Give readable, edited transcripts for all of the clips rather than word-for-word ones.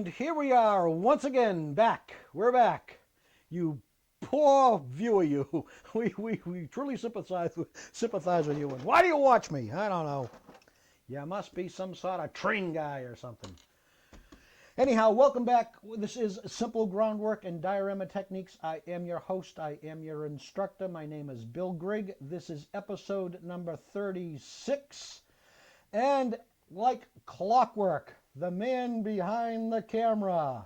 And here we are once again, back. We're back. You poor viewer, you. We truly sympathize with you. And why do you watch me? I don't know. You must be some sort of train guy or something. Anyhow, welcome back. This is Simple Groundwork and Diorama Techniques. I am your host. I am your instructor. My name is Bill Grigg. This is episode number 36. And like clockwork, the man behind the camera,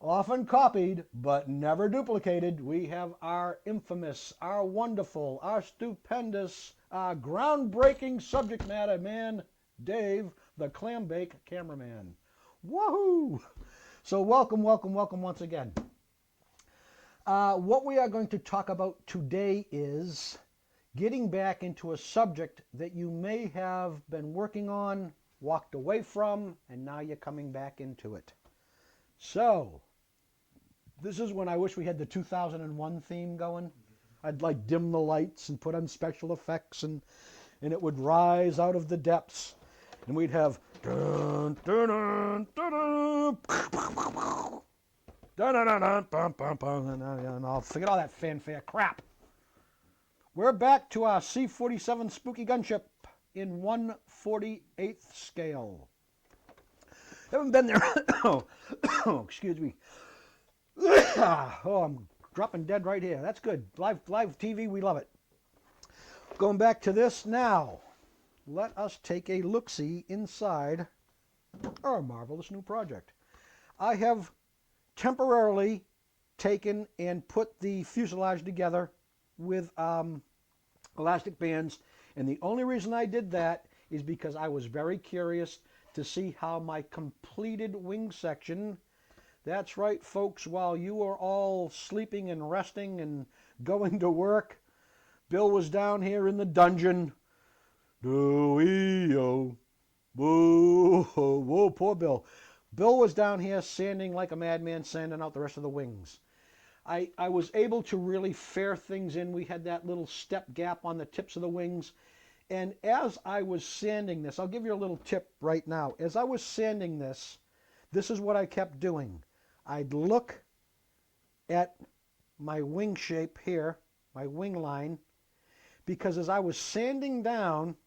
often copied but never duplicated, we have our infamous, our wonderful, our stupendous, our groundbreaking subject matter man, Dave, the clam bake cameraman. Woohoo! So welcome once again. What we are going to talk about today is getting back into a subject that you may have been working on, walked away from, and now you're coming back into it. So, this is when I wish we had the 2001 theme going. I'd like dim the lights and put on special effects, and it would rise out of the depths. And we'd have dun dun dun dun dun dun dun dun bum bum bum, and I'll forget all that fanfare crap. We're back to our C-47 Spooky gunship in 1/48th scale. Haven't been there. Oh, excuse me. Oh, I'm dropping dead right here. That's good. Live TV, we love it. Going back to this now. Let us take a look-see inside our marvelous new project. I have temporarily taken and put the fuselage together with elastic bands, and the only reason I did that is because I was very curious to see how my completed wing section, that's right folks, while you were all sleeping and resting and going to work, Bill was down here in the dungeon. Whoa, poor Bill. Bill was down here sanding like a madman, sanding out the rest of the wings. I was able to really fair things in. We had that little step gap on the tips of the wings. And as I was sanding this, I'll give you a little tip right now. As I was sanding this, this is what I kept doing. I'd look at my wing shape here, my wing line, because as I was sanding down,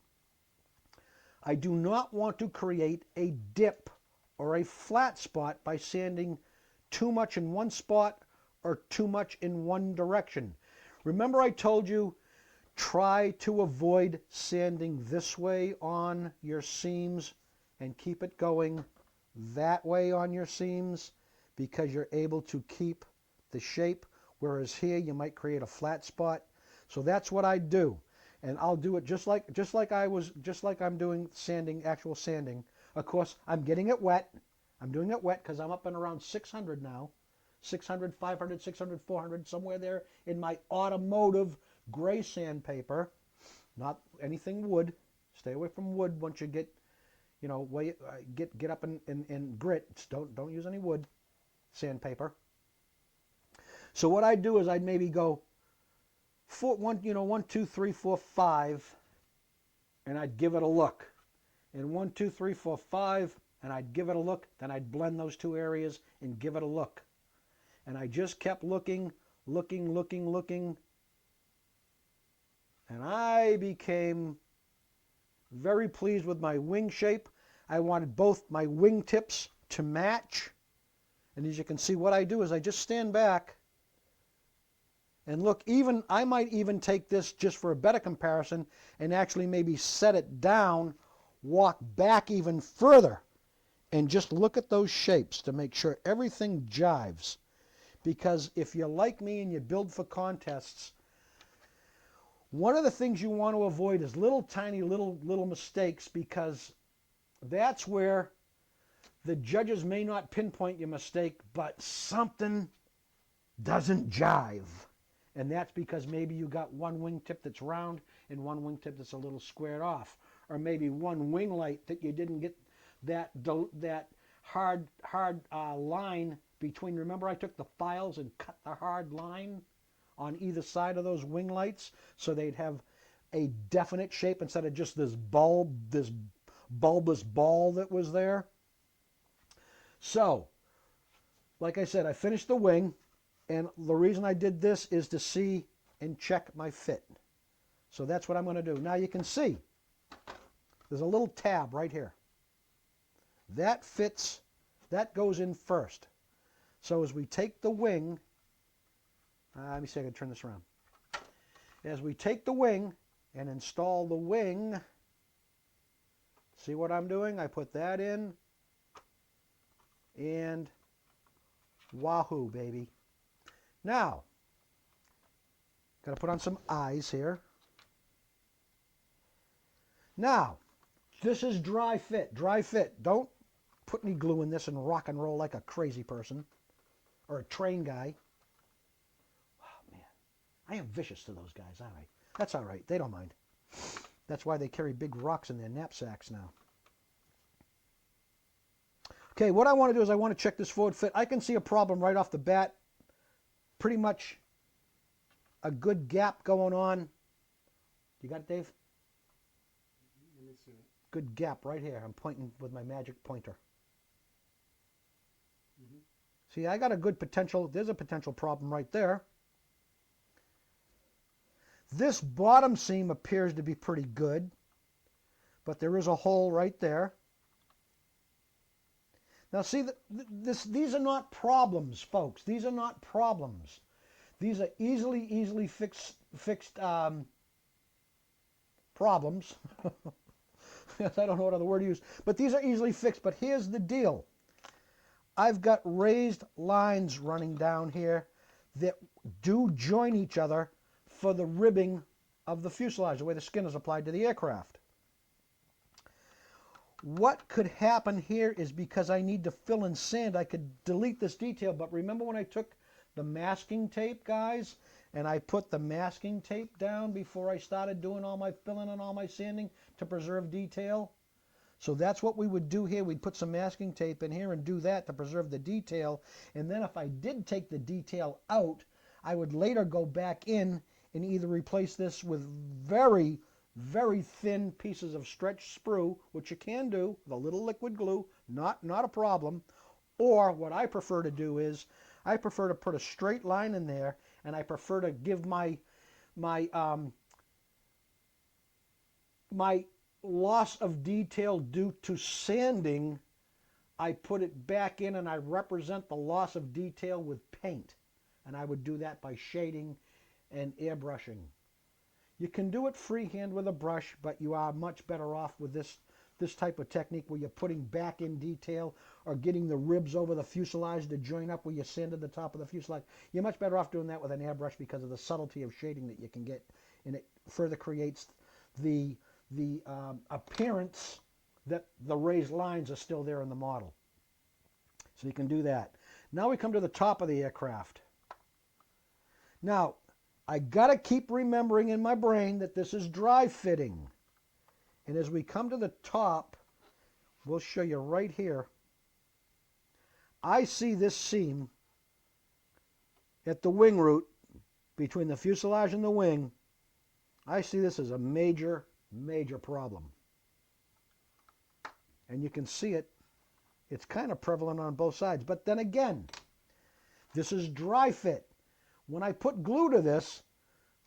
I do not want to create a dip or a flat spot by sanding too much in one spot or too much in one direction. Remember I told you, try to avoid sanding this way on your seams and keep it going that way on your seams because you're able to keep the shape, whereas here you might create a flat spot. So that's what I do. And I'll do it just like I'm doing sanding, actual sanding. Of course, I'm getting it wet. I'm doing it wet because I'm up and around 600 now. 600, 500, 600, 400, somewhere there in my automotive gray sandpaper. Not anything wood. Stay away from wood once you get, you know, get up in grit. Don't use any wood sandpaper. So what I'd do is I'd maybe go 1, 2, 3, 4, 5, and I'd give it a look. And 1, 2, 3, 4, 5, and I'd give it a look. Then I'd blend those two areas and give it a look. And I just kept looking, and I became very pleased with my wing shape. I wanted both my wing tips to match. And as you can see, what I do is I just stand back and look. I might even take this just for a better comparison and actually maybe set it down, walk back even further, and just look at those shapes to make sure everything jives. Because if you're like me and you build for contests, one of the things you want to avoid is little tiny little mistakes, because that's where the judges may not pinpoint your mistake, but something doesn't jive. And that's because maybe you got one wingtip that's round and one wingtip that's a little squared off. Or maybe one wing light that you didn't get that hard line between. Remember I took the files and cut the hard line on either side of those wing lights so they'd have a definite shape instead of just this bulbous ball that was there. So, like I said, I finished the wing, and the reason I did this is to see and check my fit. So that's what I'm going to do. Now you can see there's a little tab right here. That fits, that goes in first. So as we take the wing, let me see if I can turn this around. As we take the wing and install the wing, see what I'm doing? I put that in, and wahoo, baby. Now, got to put on some eyes here. Now, this is dry fit. Dry fit. Don't put any glue in this and rock and roll like a crazy person or a train guy. Oh, man. I am vicious to those guys, aren't I? That's all right. They don't mind. That's why they carry big rocks in their knapsacks now. Okay, what I want to do is I want to check this forward fit. I can see a problem right off the bat. Pretty much a good gap going on. You got it, Dave? Let me see. Good gap right here. I'm pointing with my magic pointer. Mm-hmm. See, I got a good potential. There's a potential problem right there. This bottom seam appears to be pretty good, but there is a hole right there. Now see, these are not problems, folks. These are not problems. These are easily fixed problems. I don't know what other word to use, but these are easily fixed. But here's the deal. I've got raised lines running down here that do join each other for the ribbing of the fuselage, the way the skin is applied to the aircraft. What could happen here is because I need to fill in sand, I could delete this detail, but remember when I took the masking tape, guys, and I put the masking tape down before I started doing all my filling and all my sanding to preserve detail? So that's what we would do here. We'd put some masking tape in here and do that to preserve the detail. And then if I did take the detail out, I would later go back in and either replace this with very thin pieces of stretched sprue, which you can do with a little liquid glue, not a problem. Or what I prefer to do is I prefer to put a straight line in there, and I prefer to give my loss of detail due to sanding, I put it back in and I represent the loss of detail with paint. And I would do that by shading and airbrushing. You can do it freehand with a brush, but you are much better off with this type of technique where you're putting back in detail or getting the ribs over the fuselage to join up where you sanded the top of the fuselage. You're much better off doing that with an airbrush because of the subtlety of shading that you can get, and it further creates the appearance that the raised lines are still there in the model. So you can do that. Now we come to the top of the aircraft. Now, I got to keep remembering in my brain that this is dry fitting. And as we come to the top, we'll show you right here. I see this seam at the wing root between the fuselage and the wing. I see this as a major problem. And you can see it. It's kind of prevalent on both sides. But then again, this is dry fit. When I put glue to this,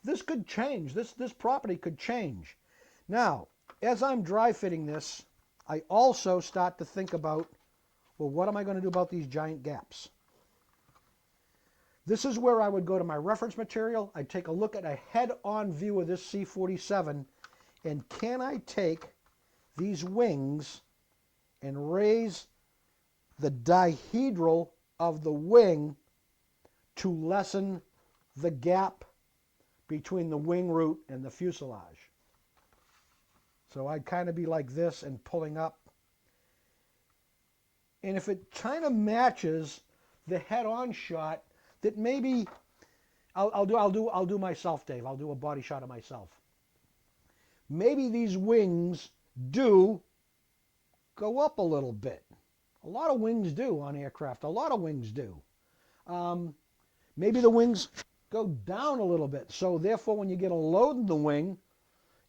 this could change. This property could change. Now, as I'm dry fitting this, I also start to think about, well, what am I going to do about these giant gaps? This is where I would go to my reference material. I'd take a look at a head-on view of this C-47, and can I take these wings and raise the dihedral of the wing to lessen the gap between the wing root and the fuselage. So I'd kind of be like this and pulling up. And if it kind of matches the head-on shot, that maybe I'll do myself, Dave. I'll do a body shot of myself. Maybe these wings do go up a little bit. A lot of wings do on aircraft. A lot of wings do. Maybe the wings go down a little bit. So therefore, when you get a load in the wing,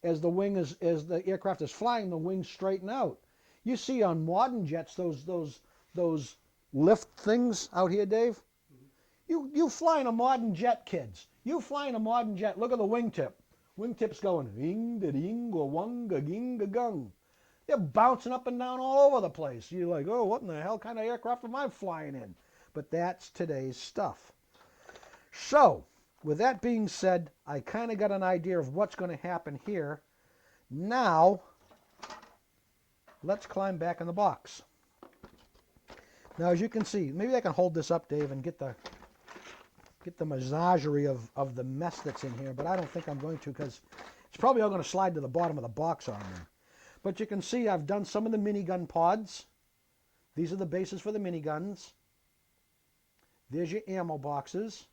as the aircraft is flying, the wings straighten out. You see on modern jets those lift things out here, Dave? Mm-hmm. You flying a modern jet, kids. You flying a modern jet. Look at the wingtip. Wingtip's going ding da ding ga wung ga ging ga gung. They're bouncing up and down all over the place. You're like, oh, what in the hell kind of aircraft am I flying in? But that's today's stuff. So, with that being said, I kind of got an idea of what's going to happen here. Now, let's climb back in the box. Now, as you can see, maybe I can hold this up, Dave, and get the menagerie of the mess that's in here, but I don't think I'm going to because it's probably all going to slide to the bottom of the box on me. But you can see I've done some of the minigun pods. These are the bases for the miniguns. There's your ammo boxes.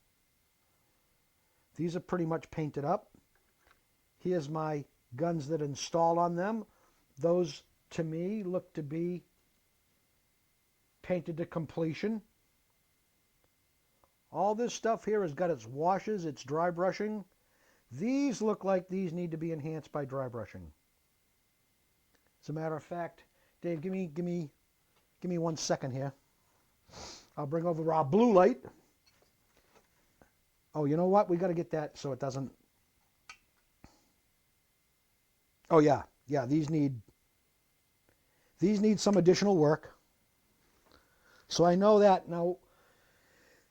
These are pretty much painted up. Here's my guns that install on them. Those, to me, look to be painted to completion. All this stuff here has got its washes, its dry brushing. These look like these need to be enhanced by dry brushing. As a matter of fact, Dave, give me 1 second here. I'll bring over our blue light. Oh, you know what? We got to get that so it doesn't. Oh yeah, these need some additional work. So I know that now.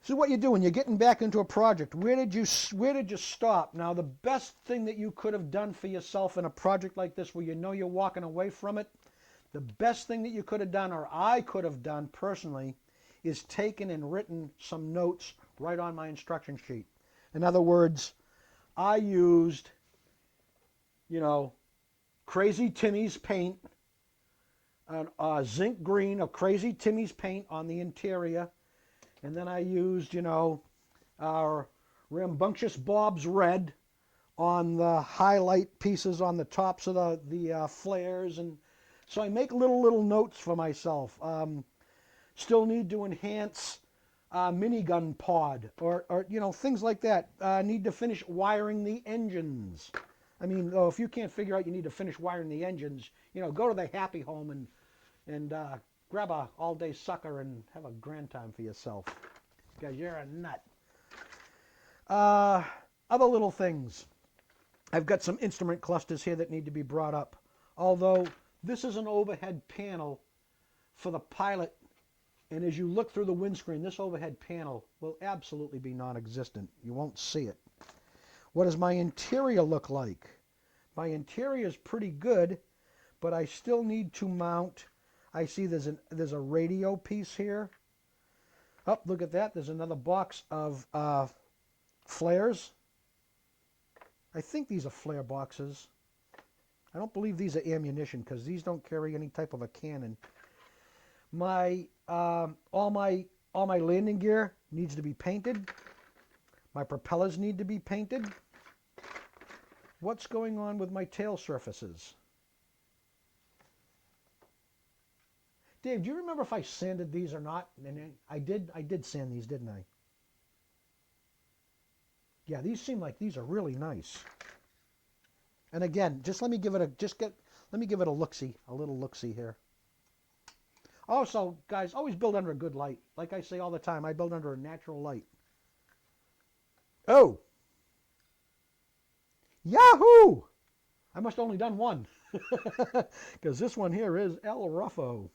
This is what you do when you're getting back into a project. Where did you stop? Now, the best thing that you could have done for yourself in a project like this, where you know you're walking away from it, the best thing that you could have done, or I could have done personally, is taken and written some notes right on my instruction sheet. In other words, I used, Crazy Timmy's paint, a zinc green of Crazy Timmy's paint on the interior. And then I used, our Rambunctious Bob's red on the highlight pieces on the tops of the flares. And so I make little notes for myself. Still need to enhance minigun pod or things like that. Need to finish wiring the engines. I mean, if you can't figure out you need to finish wiring the engines, go to the Happy Home and grab a all-day sucker and have a grand time for yourself, because you're a nut. Other little things. I've got some instrument clusters here that need to be brought up. Although this is an overhead panel for the pilot, and as you look through the windscreen, this overhead panel will absolutely be non-existent. You won't see it. What does my interior look like? My interior is pretty good, but I still need to mount. I see there's a radio piece here. Oh, look at that. There's another box of flares. I think these are flare boxes. I don't believe these are ammunition because these don't carry any type of a cannon. All my landing gear needs to be painted. My propellers need to be painted. What's going on with my tail surfaces? Dave, do you remember if I sanded these or not? And I did sand these, didn't I? Yeah, these seem like these are really nice. And again, just let me give it a look-see, a little look-see here. Also, guys, always build under a good light. Like I say all the time, I build under a natural light. Oh! Yahoo! I must have only done one. Because this one here is El Ruffo.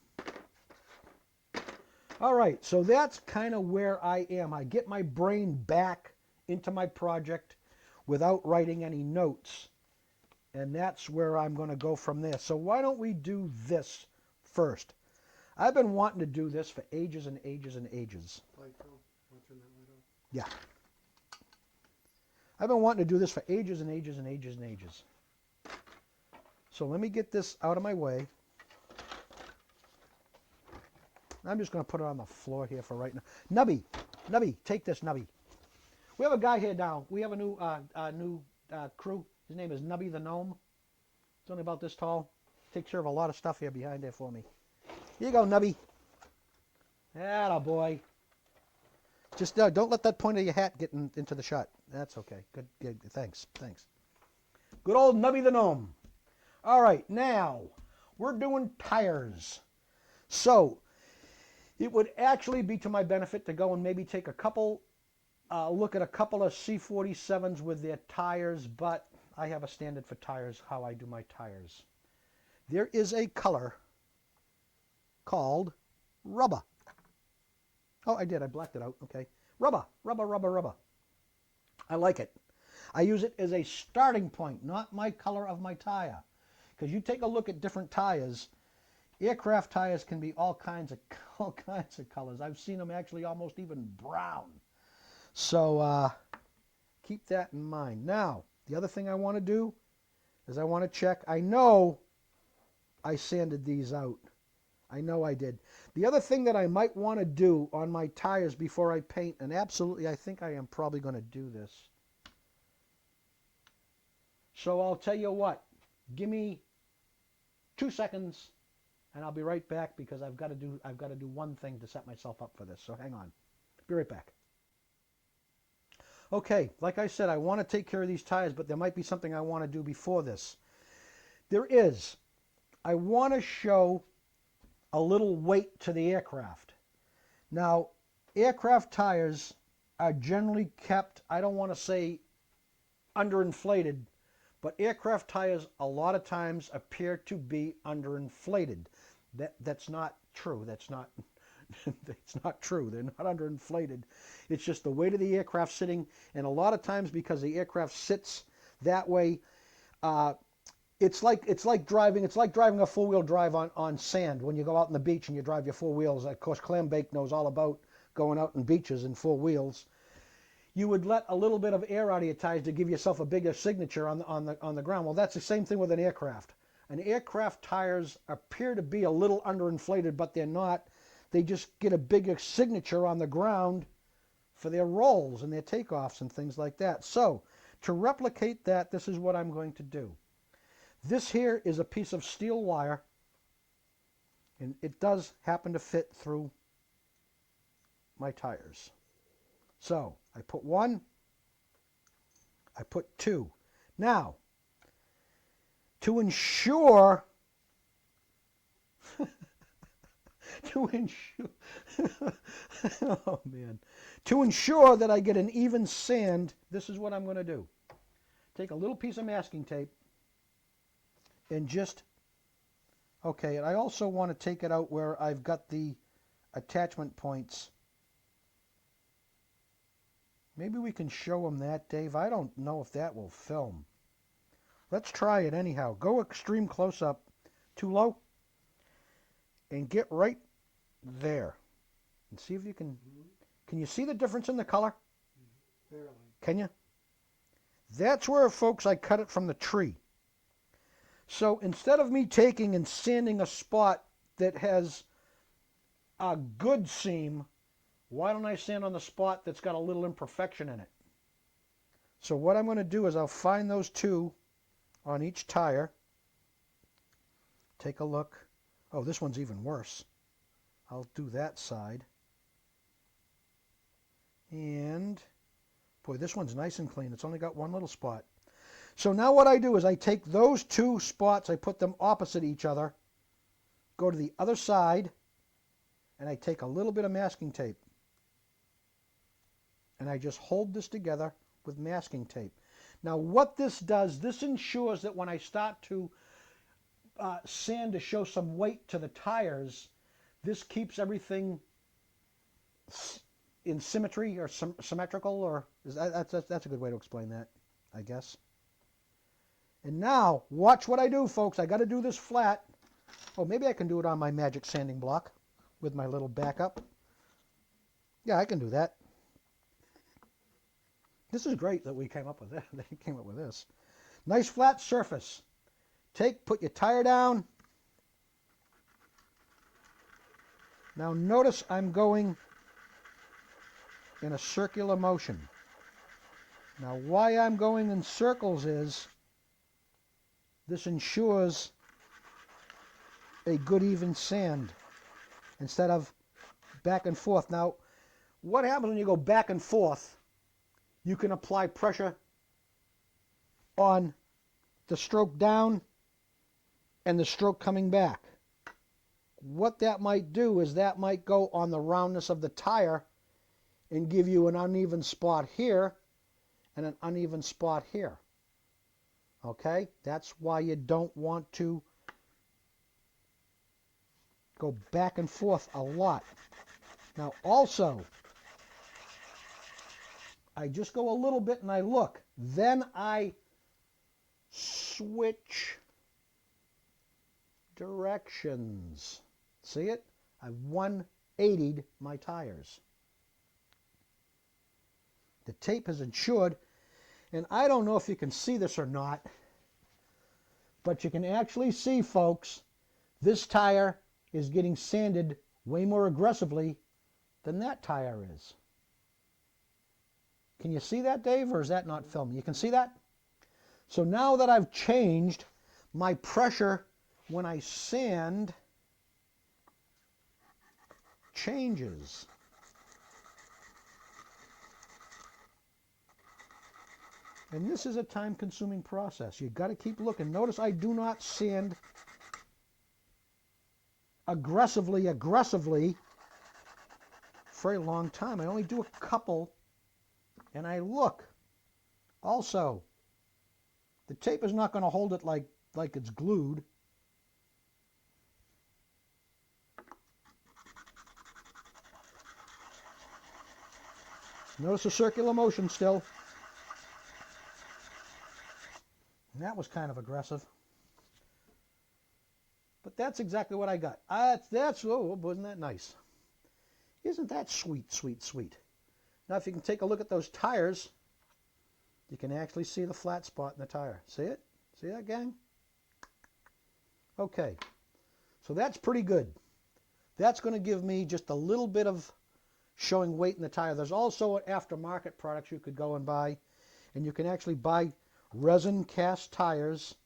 All right, so that's kind of where I am. I get my brain back into my project without writing any notes. And that's where I'm going to go from there. So why don't we do this first? I've been wanting to do this for ages and ages and ages. Yeah. I've been wanting to do this for ages and ages and ages and ages. So let me get this out of my way. I'm just going to put it on the floor here for right now. Nubby, take this, Nubby. We have a guy here now. We have a new crew. His name is Nubby the Gnome. He's only about this tall. Takes care of a lot of stuff here behind there for me. Here you go, Nubby. Atta boy. Just don't let that point of your hat get into the shot. That's okay. Good. Thanks. Good old Nubby the Gnome. All right, now we're doing tires. So It would actually be to my benefit to go and maybe take a couple, look at a couple of C47s with their tires, but I have a standard for tires, how I do my tires. There is a color called rubber. Oh, I did. I blacked it out. Okay. Rubber, rubber, rubber, rubber. I like it. I use it as a starting point, not my color of my tire. Because you take a look at different tires, aircraft tires can be all kinds of colors. I've seen them actually almost even brown. So keep that in mind. Now, the other thing I want to do is I want to check. I know I sanded these out. I know I did. The other thing that I might want to do on my tires before I paint, and absolutely I think I am probably going to do this. So I'll tell you what, give me 2 seconds and I'll be right back because I've got to do one thing to set myself up for this. So hang on. Be right back. Okay, like I said, I want to take care of these tires, but there might be something I want to do before this. I want to show a little weight to the aircraft. Now, aircraft tires are generally kept, I don't want to say underinflated, but aircraft tires a lot of times appear to be underinflated. That's not true. That's not true. They're not underinflated. It's just the weight of the aircraft sitting, and a lot of times because the aircraft sits that way, it's like driving a four-wheel drive on sand when you go out on the beach and you drive your four wheels. Of course, Clambake knows all about going out on beaches in four wheels. You would let a little bit of air out of your tires to give yourself a bigger signature on the ground. Well, that's the same thing with an aircraft. An aircraft tires appear to be a little underinflated, but they're not. They just get a bigger signature on the ground for their rolls and their takeoffs and things like that. So to replicate that, this is what I'm going to do. This here is a piece of steel wire, and it does happen to fit through my tires. So I put one, I put two. Now, to ensure, oh man, to ensure that I get an even sand, this is what I'm going to do. Take a little piece of masking tape and just, okay, and I also want to take it out where I've got the attachment points. Maybe we can show them that, Dave. I don't know if that will film. Let's try it anyhow. Go extreme close up, too low, and get right there. And see if you can you see the difference in the color? Barely. Can you? That's where, folks, I cut it from the tree. So instead of me taking and sanding a spot that has a good seam, why don't I sand on the spot that's got a little imperfection in it? So what I'm going to do is I'll find those two on each tire. Take a look. Oh, this one's even worse. I'll do that side. And, boy, this one's nice and clean. It's only got one little spot. So now what I do is I take those two spots, I put them opposite each other, go to the other side, and I take a little bit of masking tape. And I just hold this together with masking tape. Now what this does, this ensures that when I start to sand to show some weight to the tires, this keeps everything in symmetry or symmetrical, or that's a good way to explain that, I guess. And now, watch what I do, folks. I got to do this flat. Oh, maybe I can do it on my magic sanding block with my little backup. Yeah, I can do that. This is great that we came up with this. They came up with this. Nice flat surface. Put your tire down. Now notice I'm going in a circular motion. Now why I'm going in circles is this ensures a good even sand instead of back and forth. Now what happens when you go back and forth? You can apply pressure on the stroke down and the stroke coming back. what that might do is that might go on the roundness of the tire and give you an uneven spot here and an uneven spot here. Okay? That's why you don't want to go back and forth a lot. Now also, I just go a little bit and I look. Then I switch directions. See it? I've 180'd my tires. The tape is insured, and I don't know if you can see this or not, but you can actually see, folks, this tire is getting sanded way more aggressively than that tire is. Can you see that, Dave, or is that not filming? You can see that? So now that I've changed, my pressure when I sand changes. And this is a time-consuming process. You've got to keep looking. Notice I do not sand aggressively for a long time. I only do a couple, and I look. Also, the tape is not going to hold it like it's glued. Notice the circular motion still. And that was kind of aggressive. But that's exactly what I got. Oh, wasn't that nice? Isn't that sweet, sweet, sweet? Now, if you can take a look at those tires, you can actually see the flat spot in the tire. See it? See that, gang? Okay. So that's pretty good. That's going to give me just a little bit of showing weight in the tire. There's also aftermarket products you could go and buy, and you can actually buy resin cast tires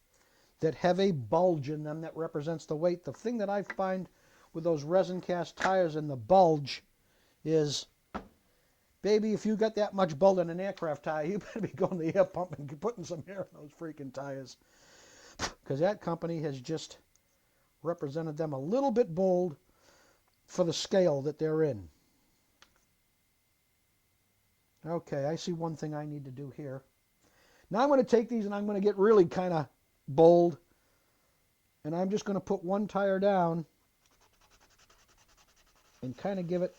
that have a bulge in them that represents the weight. The thing that I find with those resin cast tires and the bulge is, baby, if you got that much bulge in an aircraft tire, you better be going to the air pump and putting some air in those freaking tires, because that company has just represented them a little bit bold for the scale that they're in. Okay, I see one thing I need to do here. Now I'm going to take these and I'm going to get really kind of bold, and I'm just going to put one tire down and kind of give it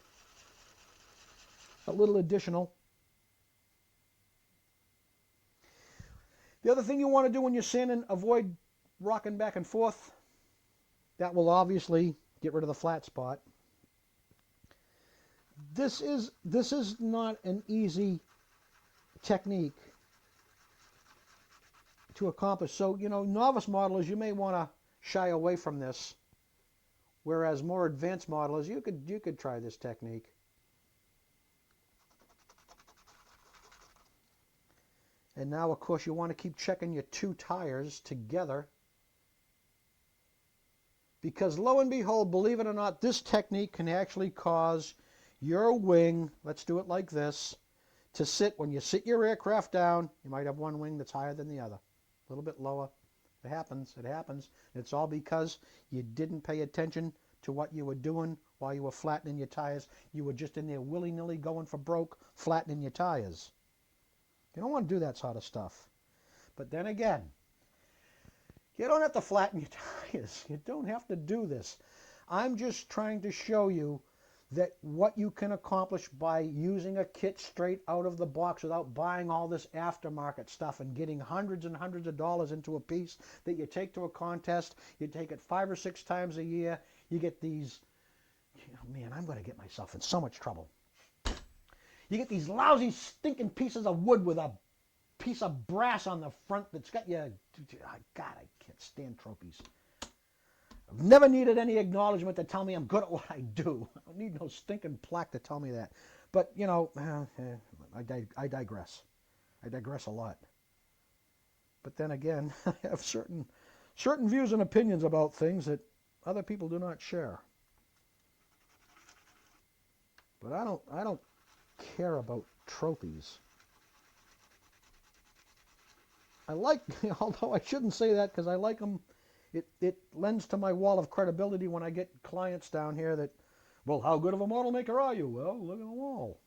a little additional. The other thing you want to do when you're sanding, avoid rocking back and forth. That will obviously get rid of the flat spot. This is not an easy technique to accomplish. So, novice modelers, you may want to shy away from this, whereas more advanced modelers, you could try this technique. And now, of course, you want to keep checking your two tires together, because lo and behold, believe it or not, this technique can actually cause your wing, let's do it like this, to sit, when you sit your aircraft down, you might have one wing that's higher than the other, a little bit lower. It happens. It's all because you didn't pay attention to what you were doing while you were flattening your tires. You were just in there willy-nilly going for broke, flattening your tires. You don't want to do that sort of stuff. But then again, you don't have to flatten your tires. You don't have to do this. I'm just trying to show you that what you can accomplish by using a kit straight out of the box without buying all this aftermarket stuff and getting hundreds and hundreds of dollars into a piece that you take to a contest. You take it 5 or 6 times a year. You get these, man, I'm going to get myself in so much trouble. You get these lousy, stinking pieces of wood with a piece of brass on the front that's got you. God, I can't stand trophies. I've never needed any acknowledgement to tell me I'm good at what I do. I don't need no stinking plaque to tell me that. But, I digress. I digress a lot. But then again, I have certain views and opinions about things that other people do not share. But I don't care about trophies. I like, although I shouldn't say that because I like them It lends to my wall of credibility when I get clients down here that, well, how good of a model maker are you? Well, look at the wall.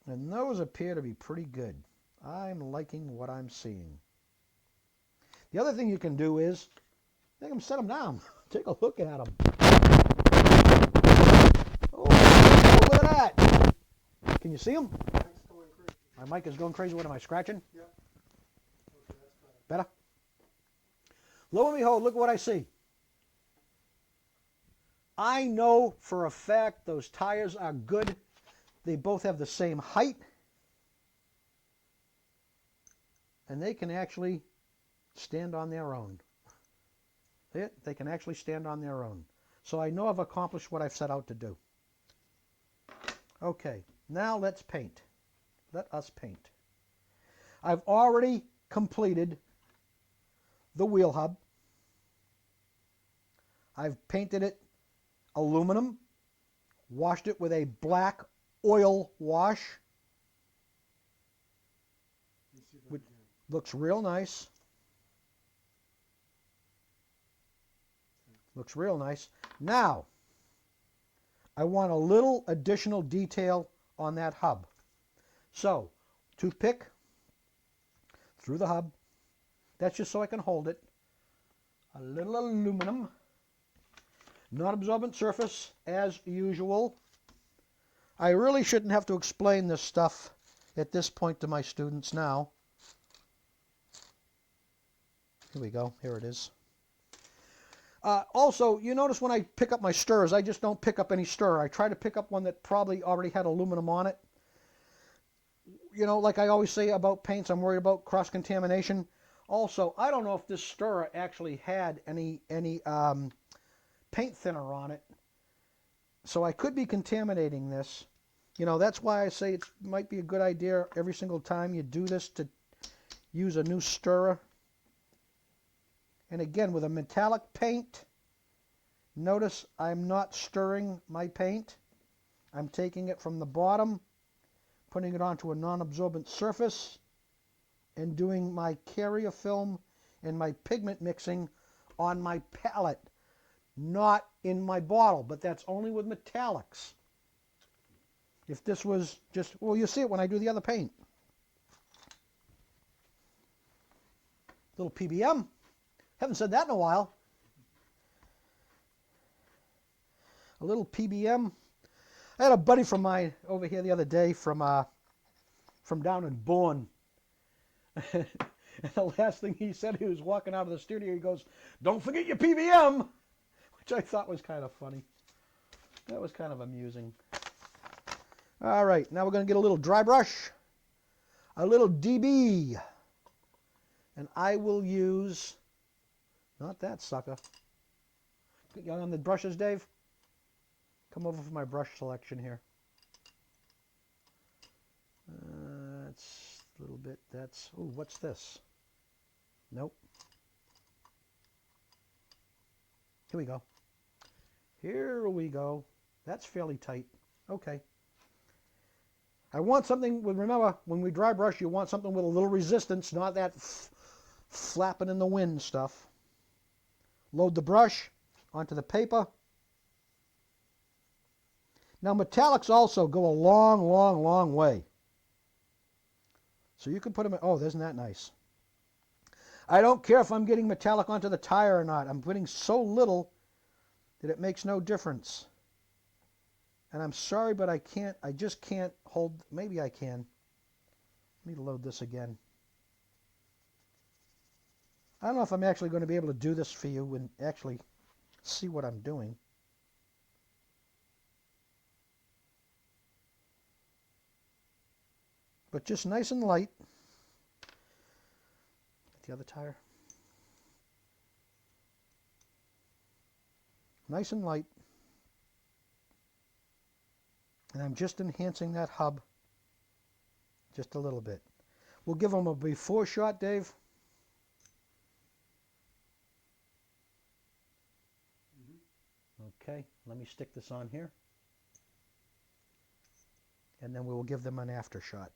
And those appear to be pretty good. I'm liking what I'm seeing. The other thing you can do is make them set them down. Take a look at them. Oh, look at that. Can you see them? Mike's going crazy. My mic is going crazy. What am I, scratching? Yep. Okay, that's better. Better? Lo and behold, look what I see. I know for a fact those tires are good. They both have the same height. And they can actually stand on their own. They can actually stand on their own. So I know I've accomplished what I've set out to do. Okay, now let's paint. Let us paint. I've already completed the wheel hub. I've painted it aluminum, washed it with a black oil wash, which looks real nice. Looks real nice. Now, I want a little additional detail on that hub. So, toothpick through the hub. That's just so I can hold it. A little aluminum. Non-absorbent surface, as usual. I really shouldn't have to explain this stuff at this point to my students now. Here we go. Here it is. Also, you notice when I pick up my stirrers, I just don't pick up any stirrer. I try to pick up one that probably already had aluminum on it. You know, like I always say about paints, I'm worried about cross-contamination. Also, I don't know if this stirrer actually had any paint thinner on it. So I could be contaminating this. You know, that's why I say it might be a good idea every single time you do this to use a new stirrer. And again, with a metallic paint, notice I'm not stirring my paint. I'm taking it from the bottom, putting it onto a non-absorbent surface, and doing my carrier film and my pigment mixing on my palette, not in my bottle, but that's only with metallics. If this was just, well, you'll see it when I do the other paint. Little PBM. Haven't said that in a while. A little PBM. I had a buddy from mine over here the other day from down in Bourne. And the last thing he said, he was walking out of the studio, he goes, "Don't forget your PBM," which I thought was kind of funny. That was kind of amusing. All right, now we're going to get a little dry brush, a little DB, and I will use, not that sucker. You on the brushes, Dave? Come over for my brush selection here. That's a little bit, that's, ooh, what's this? Nope. Here we go. Here we go. That's fairly tight. Okay. I want something with, remember, when we dry brush, you want something with a little resistance, not that flapping in the wind stuff. Load the brush onto the paper. Now, metallics also go a long, long, long way. So you can put them in, oh, isn't that nice? I don't care if I'm getting metallic onto the tire or not. I'm putting so little that it makes no difference. And I'm sorry, but I just can't hold, maybe I can. Let me load this again. I don't know if I'm actually going to be able to do this for you and actually see what I'm doing. But just nice and light. The other tire. Nice and light. And I'm just enhancing that hub just a little bit. We'll give them a before shot, Dave. Okay, let me stick this on here. And then we will give them an after shot.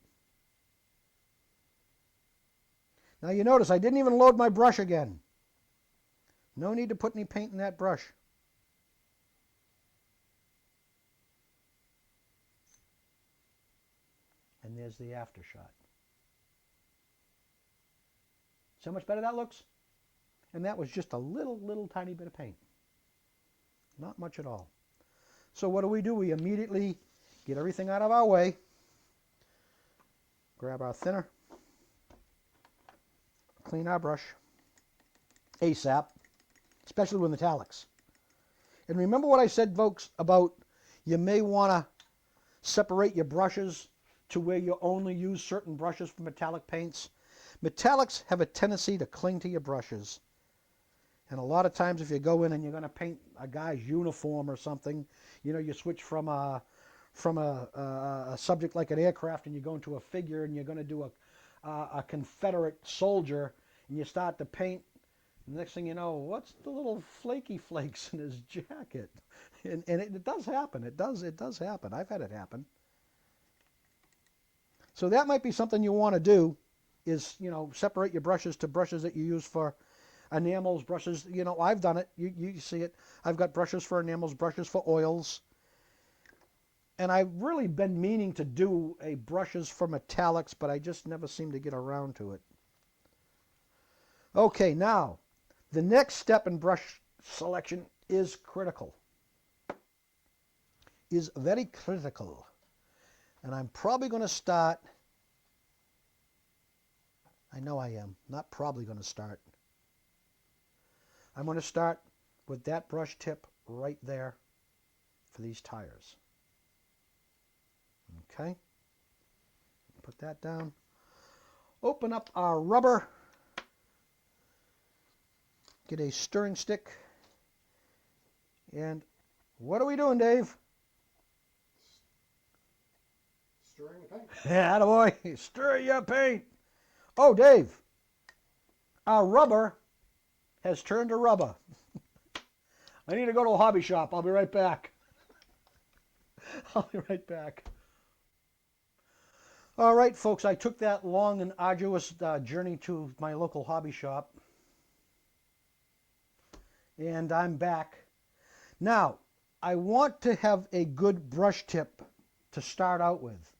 Now you notice I didn't even load my brush again. No need to put any paint in that brush. And there's the after shot. See how much better that looks? And that was just a little tiny bit of paint. Not much at all. So what do? We immediately get everything out of our way. Grab our thinner. Clean our brush. ASAP. Especially with metallics. And remember what I said, folks, about you may want to separate your brushes to where you only use certain brushes for metallic paints. Metallics have a tendency to cling to your brushes. And a lot of times if you go in and you're going to paint a guy's uniform or something, you know, you switch from a subject like an aircraft and you go into a figure and you're going to do a Confederate soldier and you start to paint. The next thing you know, what's the little flaky flakes in his jacket? And it does happen. It does happen. I've had it happen. So that might be something you want to do is, you know, separate your brushes to brushes that you use for enamels, brushes. You know, I've done it. You see it. I've got brushes for enamels, brushes for oils. And I've really been meaning to do a brushes for metallics, but I just never seem to get around to it. Okay, now, the next step in brush selection is critical. Is very critical. And I'm probably going to start, I know I am, not probably going to start. I'm going to start with that brush tip right there for these tires. Okay, put that down. Open up our rubber. Get a stirring stick. And what are we doing, Dave? Stirring the paint. Attaboy, stir your paint. Oh, Dave, our rubber has turned to rubber. I need to go to a hobby shop. I'll be right back. I'll be right back. All right, folks, I took that long and arduous journey to my local hobby shop. And I'm back. Now, I want to have a good brush tip to start out with.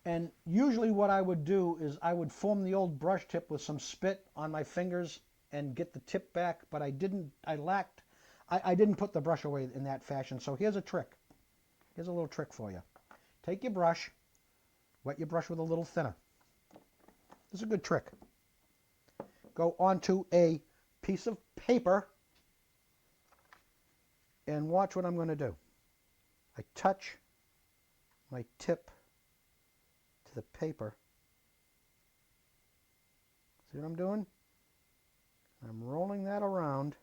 And usually what I would do is I would form the old brush tip with some spit on my fingers and get the tip back, but I didn't put the brush away in that fashion. So here's a trick. Here's a little trick for you. Take your brush, wet your brush with a little thinner. This is a good trick. Go onto a piece of paper and watch what I'm going to do. I touch my tip to the paper. See what I'm doing? I'm rolling that around.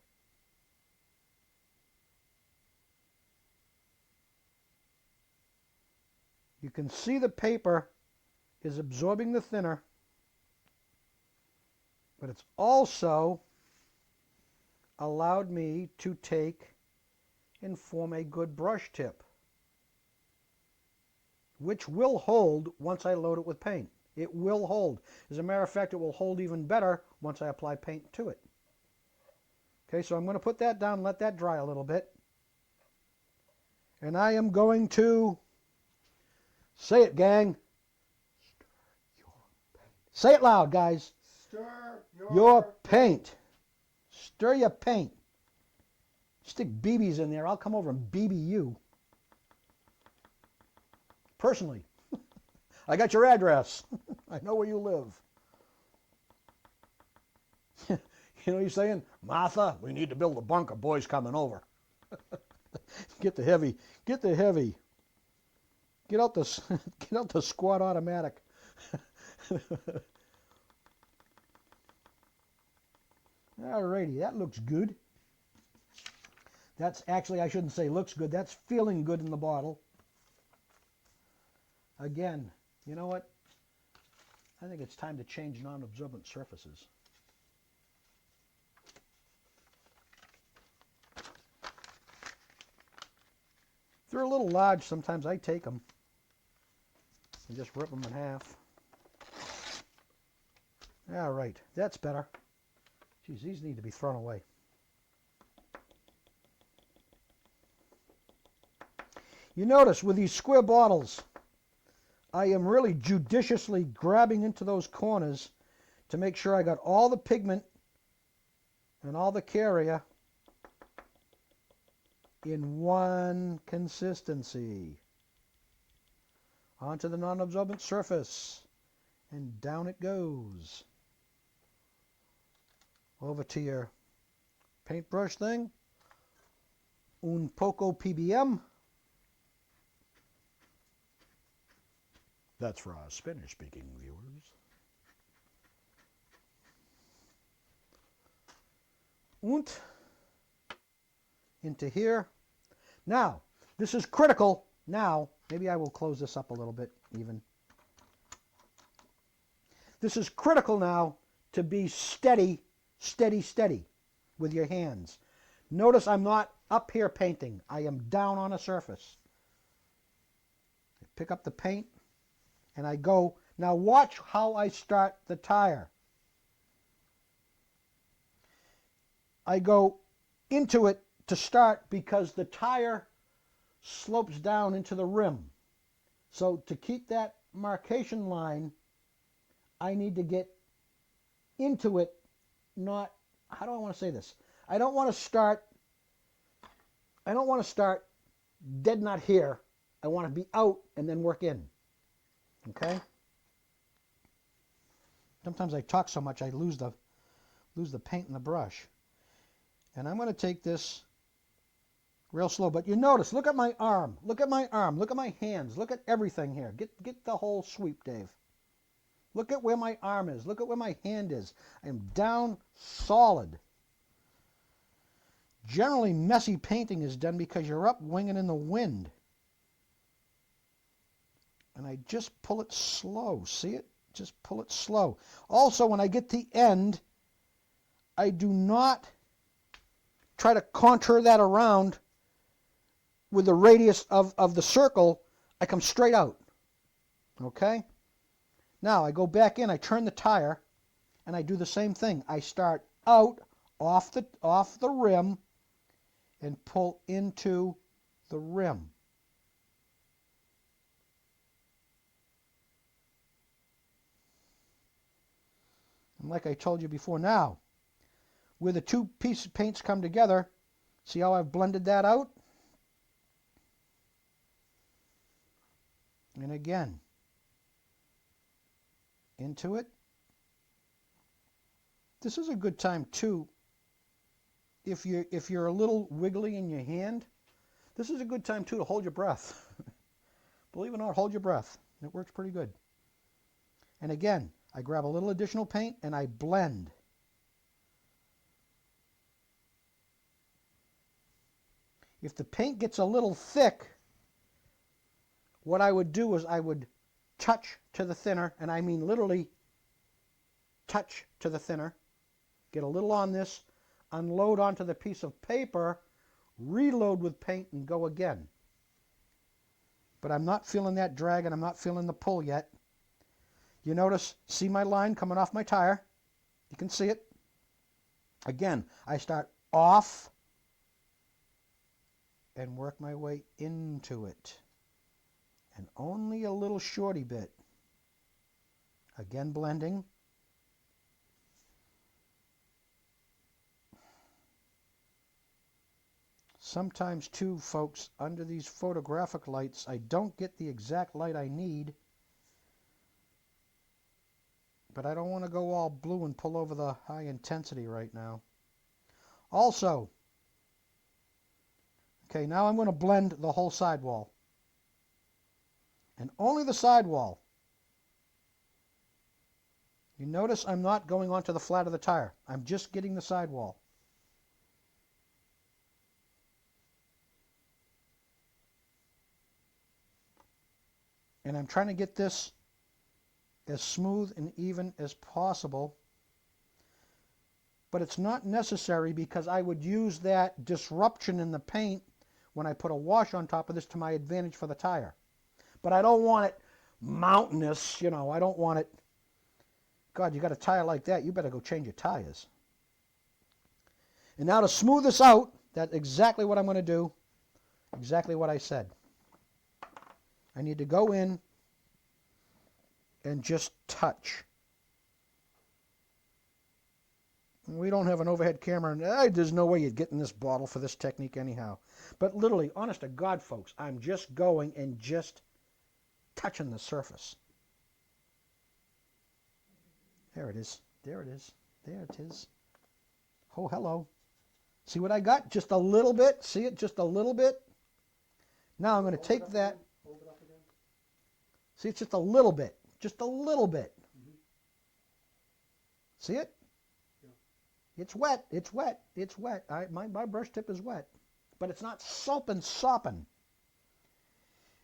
You can see the paper is absorbing the thinner, but it's also allowed me to take and form a good brush tip, which will hold once I load it with paint. It will hold. As a matter of fact, it will hold even better once I apply paint to it. Okay, so I'm going to put that down and let that dry a little bit. And I am going to, say it, gang. Say it loud, guys. Stir Your paint. Stir your paint. Stick BBs in there. I'll come over and BB you. Personally. I got your address. I know where you live. You know what you're saying? Martha, we need to build a bunker. Boys coming over. Get the heavy. Get the heavy. Get out the squad automatic. Alrighty, that looks good. That's actually, I shouldn't say looks good. That's feeling good in the bottle. Again, you know what? I think it's time to change non-absorbent surfaces. If they're a little large, sometimes I take them and just rip them in half. All right, that's better. Geez, these need to be thrown away. You notice with these square bottles, I am really judiciously grabbing into those corners to make sure I got all the pigment and all the carrier in one consistency. Onto the non-absorbent surface, and down it goes. Over to your paintbrush thing. Un poco PBM. That's for our Spanish-speaking viewers. Und into here. Now, this is critical. Now, maybe I will close this up a little bit even. This is critical now to be steady, steady, steady with your hands. Notice I'm not up here painting. I am down on a surface. I pick up the paint and I go. Now watch how I start the tire. I go into it to start because the tire slopes down into the rim. So to keep that marcation line, I need to get into it, not, how do I want to say this? I don't want to start dead not here. I want to be out and then work in. Okay? Sometimes I talk so much I lose the paint in the brush. And I'm going to take this real slow. But you notice, look at my arm. Look at my arm. Look at my hands. Look at everything here. Get the whole sweep, Dave. Look at where my arm is. Look at where my hand is. I am down solid. Generally, messy painting is done because you're up winging in the wind. And I just pull it slow. See it? Just pull it slow. Also, when I get to the end, I do not try to contour that around with the radius of the circle. I come straight out. Okay? Now I go back in, I turn the tire, and I do the same thing. I start out off the rim and pull into the rim. And like I told you before, now, where the two pieces of paints come together, see how I've blended that out? And again, into it. This is a good time too. If you're a little wiggly in your hand, this is a good time too to hold your breath. Believe it or not, hold your breath. It works pretty good. And again, I grab a little additional paint and I blend. If the paint gets a little thick, what I would do is I would touch to the thinner, and I mean literally touch to the thinner, get a little on this, unload onto the piece of paper, reload with paint, and go again. But I'm not feeling that drag, and I'm not feeling the pull yet. You notice, see my line coming off my tire? You can see it. Again, I start off and work my way into it. And only a little shorty bit. Again, blending. Sometimes too, folks, under these photographic lights, I don't get the exact light I need. But I don't want to go all blue and pull over the high intensity right now. Also, okay, now I'm going to blend the whole sidewall. And only the sidewall. You notice I'm not going onto the flat of the tire. I'm just getting the sidewall. And I'm trying to get this as smooth and even as possible. But it's not necessary because I would use that disruption in the paint when I put a wash on top of this to my advantage for the tire. But I don't want it mountainous, I don't want it God, you got a tire like that, you better go change your tires. And now to smooth this out, that's exactly what I'm going to do. Exactly what I said. I need to go in and just touch. We don't have an overhead camera, and there's no way you'd get in this bottle for this technique anyhow. But literally, honest to God, folks, I'm just going and just touching the surface. There it is. There it is. There it is. Oh, hello. See what I got? Just a little bit. See it? Just a little bit. Now I'm going to take that. Hold it up again. See, it's just a little bit. Just a little bit. See it? Yeah. It's wet. It's wet. It's wet. My brush tip is wet. But it's not sopping.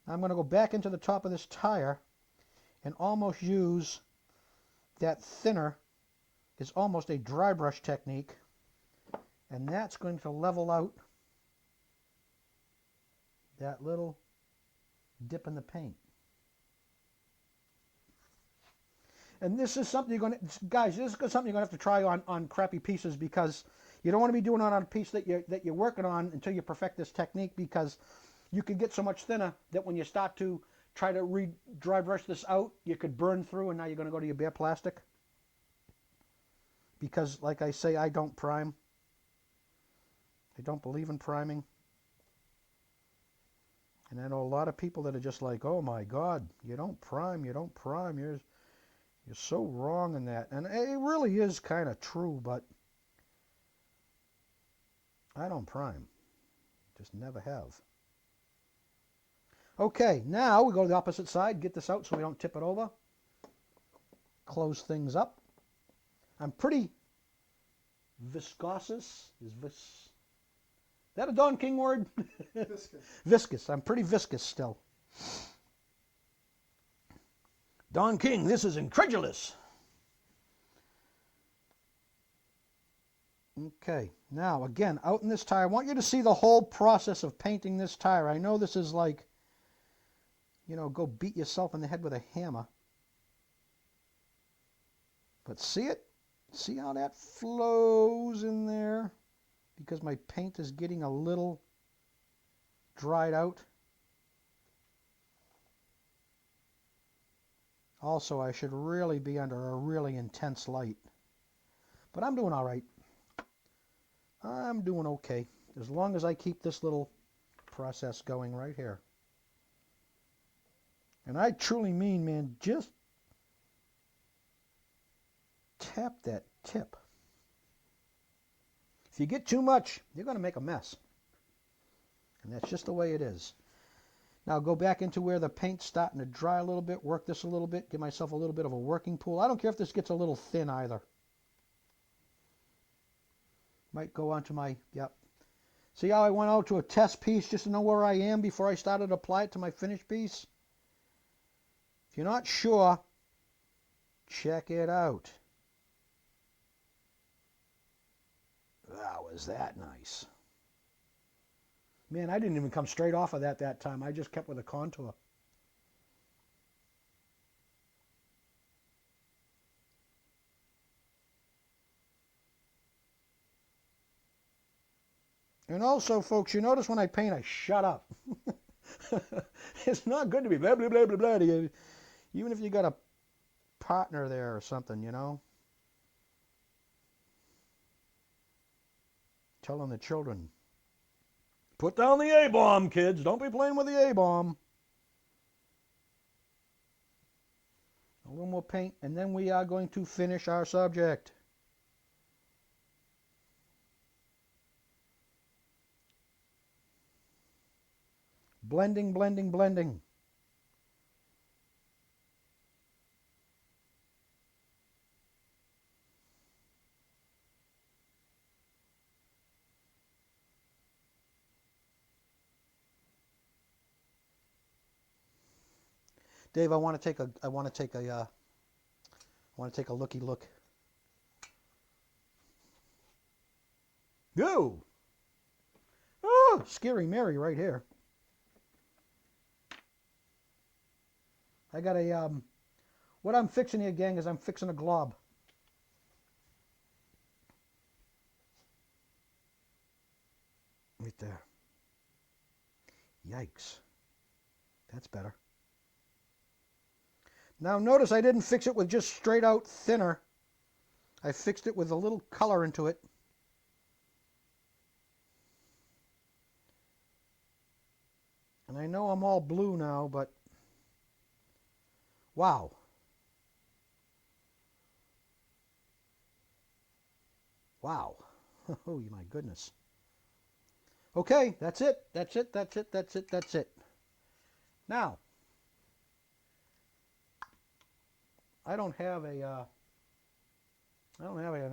I'm going to go back into the top of this tire and almost use that thinner. It's almost a dry brush technique. And that's going to level out that little dip in the paint. And this is something you're going to, guys, this is something you're going to have to try on crappy pieces, because you don't want to be doing it on a piece that you're working on until you perfect this technique, because you could get so much thinner that when you start to try to dry brush this out, you could burn through, and now you're going to go to your bare plastic. Because, like I say, I don't prime. I don't believe in priming. And I know a lot of people that are just like, oh my God, you don't prime, you're so wrong in that. And it really is kind of true, but I don't prime. Just never have. Okay, now we go to the opposite side, get this out so we don't tip it over. Close things up. I'm pretty viscous. Is that a Don King word? Viscous. Viscous. I'm pretty viscous still. Don King, this is incredulous. Okay, now again, out in this tire, I want you to see the whole process of painting this tire. I know this is like, go beat yourself in the head with a hammer. But see it? See how that flows in there? Because my paint is getting a little dried out. Also, I should really be under a really intense light. But I'm doing all right. I'm doing okay, as long as I keep this little process going right here. And I truly mean, man, just tap that tip. If you get too much, you're going to make a mess. And that's just the way it is. Now go back into where the paint's starting to dry a little bit, work this a little bit, give myself a little bit of a working pool. I don't care if this gets a little thin either. Might go onto my, yep. See how I went out to a test piece just to know where I am before I started to apply it to my finished piece? If you're not sure, check it out. Wow, was that nice. Man, I didn't even come straight off of that time. I just kept with a contour. And also, folks, you notice when I paint, I shut up. It's not good to be blah, blah, blah, blah, blah. Even if you got a partner there or something, Telling the children, put down the A-bomb, kids. Don't be playing with the A-bomb. A little more paint, and then we are going to finish our subject. Blending, blending, blending. Dave, I want to take a looky look. Go! Oh, Scary Mary right here. I got a what I'm fixing here, gang, is I'm fixing a glob. Yikes. That's better. Now notice I didn't fix it with just straight out thinner. I fixed it with a little color into it. And I know I'm all blue now, but wow. Wow. Oh, my goodness. Okay, that's it. That's it. That's it. That's it. That's it. Now, I don't have an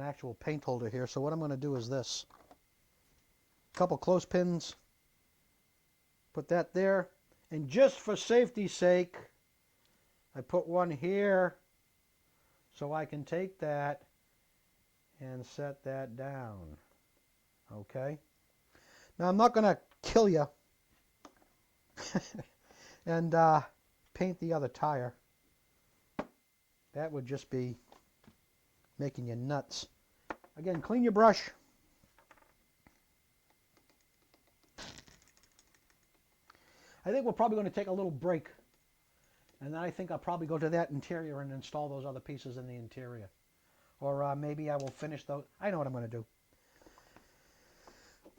actual paint holder here, so what I'm going to do is this. A couple clothespins. Put that there. And just for safety's sake, I put one here so I can take that and set that down. Okay? Now I'm not going to kill you and paint the other tire. That would just be making you nuts. Again, clean your brush. I think we're probably going to take a little break. And then I think I'll probably go to that interior and install those other pieces in the interior. Or maybe I will finish those. I know what I'm going to do.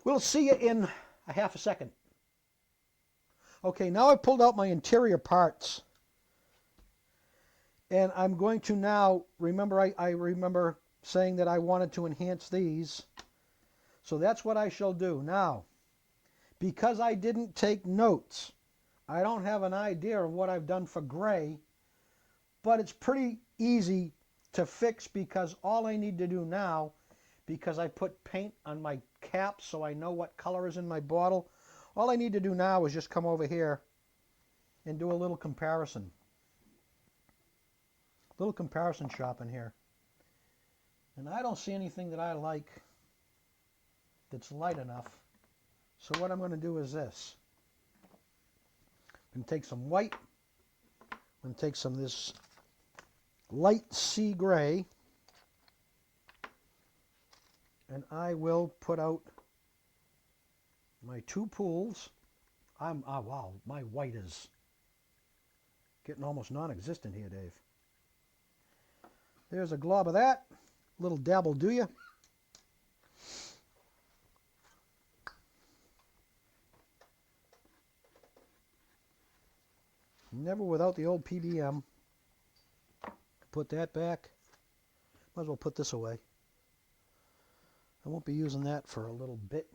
We'll see you in a half a second. Okay, now I've pulled out my interior parts. And I'm going to now, remember I remember saying that I wanted to enhance these. So that's what I shall do. Now, because I didn't take notes, I don't have an idea of what I've done for gray, but it's pretty easy to fix because all I need to do now, because I put paint on my cap so I know what color is in my bottle, all I need to do now is just come over here and do a little comparison. Little comparison shopping here. And I don't see anything that I like that's light enough. So what I'm going to do is this. I'm going to take some white. I'm going to take some of this light sea gray. And I will put out my two pools. Wow, my white is getting almost non-existent here, Dave. There's a glob of that. Little dab will do you. Never without the old PBM. Put that back. Might as well put this away. I won't be using that for a little bit.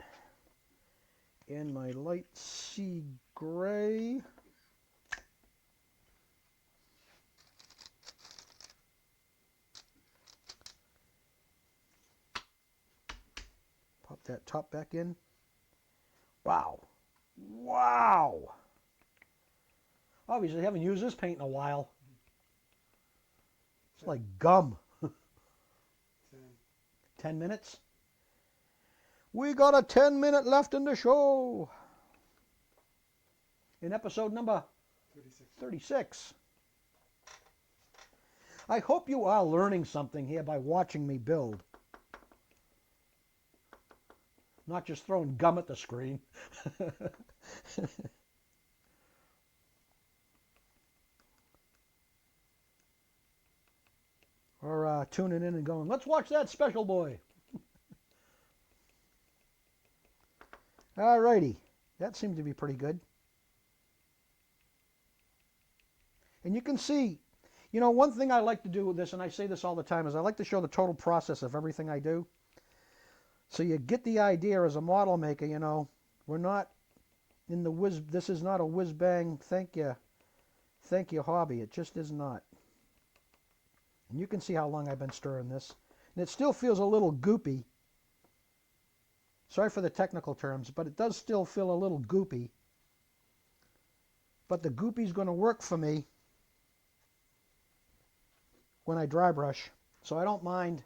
And my light sea gray. Pop that top back in. Wow. Wow. Obviously, I haven't used this paint in a while. It's like gum. 10 minutes? We got a 10-minute left in the show. In episode number 36. I hope you are learning something here by watching me build. Not just throwing gum at the screen. Or tuning in and going, let's watch that special boy. Alrighty. That seemed to be pretty good. And you can see, you know, one thing I like to do with this, and I say this all the time, is I like to show the total process of everything I do. So you get the idea as a model maker, you know, we're not in the this is not a whiz-bang thank you hobby. It just is not. And you can see how long I've been stirring this. And it still feels a little goopy. Sorry for the technical terms, but it does still feel a little goopy. But the goopy's going to work for me when I dry brush. So I don't mind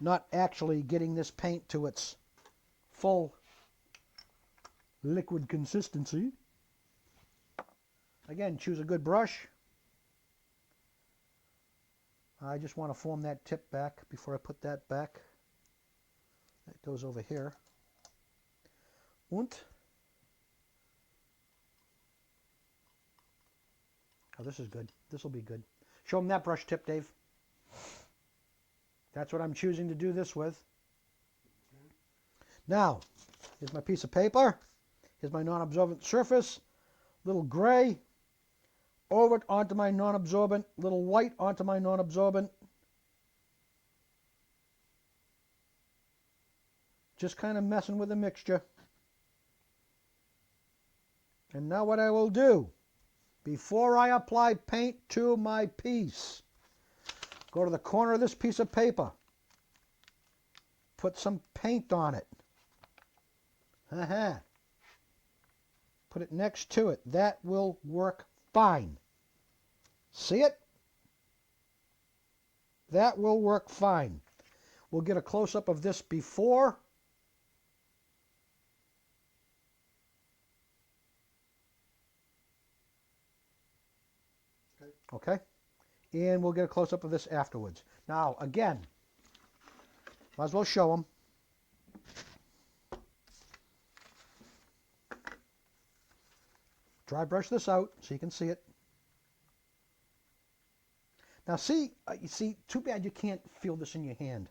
not actually getting this paint to its full liquid consistency. Again, choose a good brush. I just want to form that tip back before I put that back. That goes over here. Und Oh, this is good. This will be good. Show them that brush tip, Dave. That's what I'm choosing to do this with. Now, here's my piece of paper. Here's my non-absorbent surface. Little gray over onto my non-absorbent. Little white onto my non-absorbent. Just kind of messing with the mixture. And now what I will do, before I apply paint to my piece, go to the corner of this piece of paper, put some paint on it. Put it next to it. That will work fine. See it? That will work fine. We'll get a close-up of this before. Okay? And we'll get a close-up of this afterwards. Now, again, might as well show them. Dry brush this out so you can see it. Now see, you see, too bad you can't feel this in your hand.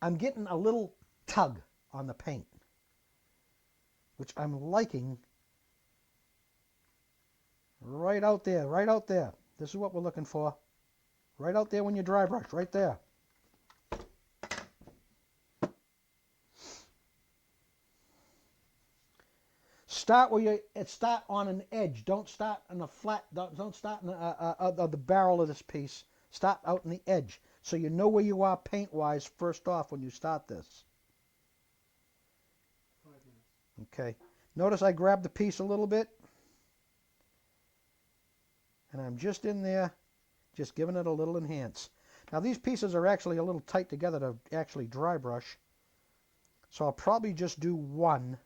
I'm getting a little tug on the paint, which I'm liking. Right out there, right out there. This is what we're looking for. Right out there when you dry brush, right there. Start where you start on an edge. Don't start on a flat. Don't start on the barrel of this piece. Start out on the edge, so you know where you are paint-wise first off when you start this. 5 minutes. Okay. Notice I grabbed the piece a little bit, and I'm just in there, just giving it a little enhance. Now these pieces are actually a little tight together to actually dry brush, so I'll probably just do one.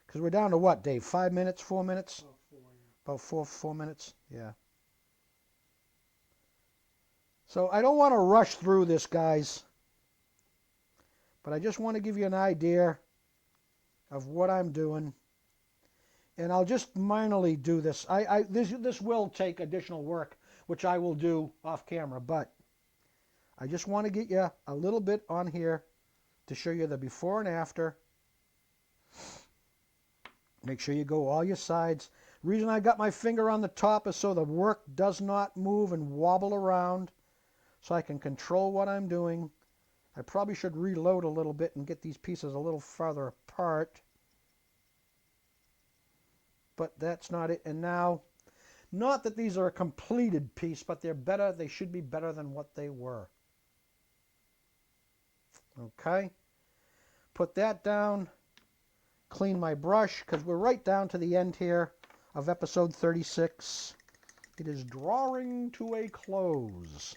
Because we're down to what, Dave? 5 minutes, 4 minutes? About 4, yeah. About 4 minutes? Yeah. So I don't want to rush through this, guys. But I just want to give you an idea of what I'm doing. And I'll just minorly do this. This will take additional work, which I will do off camera. But I just want to get you a little bit on here to show you the before and after. Make sure you go all your sides. Reason I got my finger on the top is so the work does not move and wobble around, so I can control what I'm doing. I probably should reload a little bit and get these pieces a little farther apart. But that's not it. And now, not that these are a completed piece, but they're better. They should be better than what they were. Okay. Put that down. Clean my brush, because we're right down to the end here of episode 36. It is drawing to a close.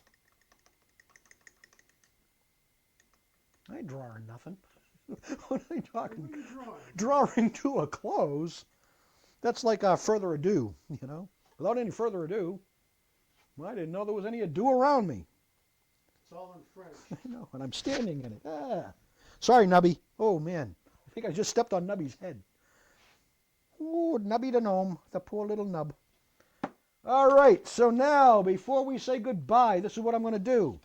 I ain't drawing nothing. What are you talking? What are you drawing? Drawing to a close? That's like further ado, you know. Without any further ado, well, I didn't know there was any ado around me. It's all in French. I know, and I'm standing in it. Ah. Sorry, Nubby. Oh, man. I think I just stepped on Nubby's head. Oh, Nubby the gnome, the poor little nub. All right, so now, before we say goodbye, this is what I'm going to do.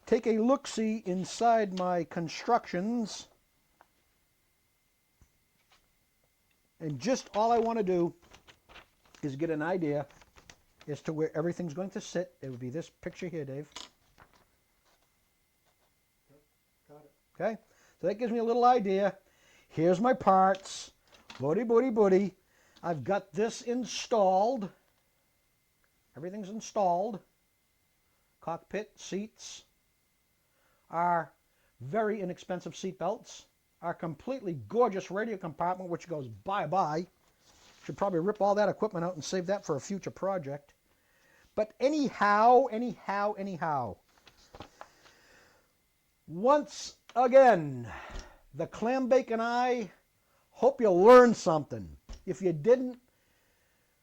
Take a look-see inside my constructions. And just all I want to do is get an idea as to where everything's going to sit. It would be this picture here, Dave. Got it. Okay, so that gives me a little idea. Here's my parts. Booty, booty, booty. I've got this installed. Everything's installed. Cockpit seats. Our very inexpensive seat belts. Our completely gorgeous radio compartment, which goes bye-bye. Should probably rip all that equipment out and save that for a future project. But anyhow. Once again, the clam bake and I hope you learned something. If you didn't,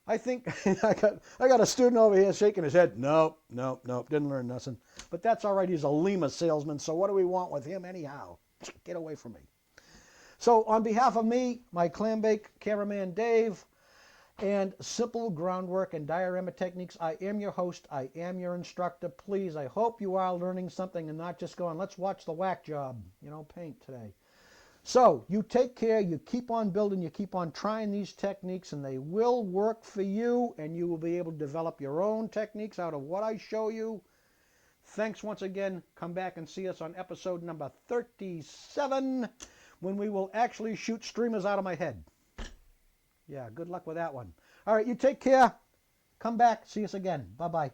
I think I got a student over here shaking his head. Nope, didn't learn nothing. But that's all right. He's a Lima salesman, so what do we want with him anyhow? Get away from me. So on behalf of me, my clam bake cameraman Dave, and simple groundwork and diorama techniques. I am your host. I am your instructor. Please, I hope you are learning something and not just going, let's watch the whack job, paint today. So you take care, you keep on building, you keep on trying these techniques, and they will work for you, and you will be able to develop your own techniques out of what I show you. Thanks once again. Come back and see us on episode number 37, when we will actually shoot streamers out of my head. Yeah, good luck with that one. All right, you take care. Come back. See us again. Bye-bye.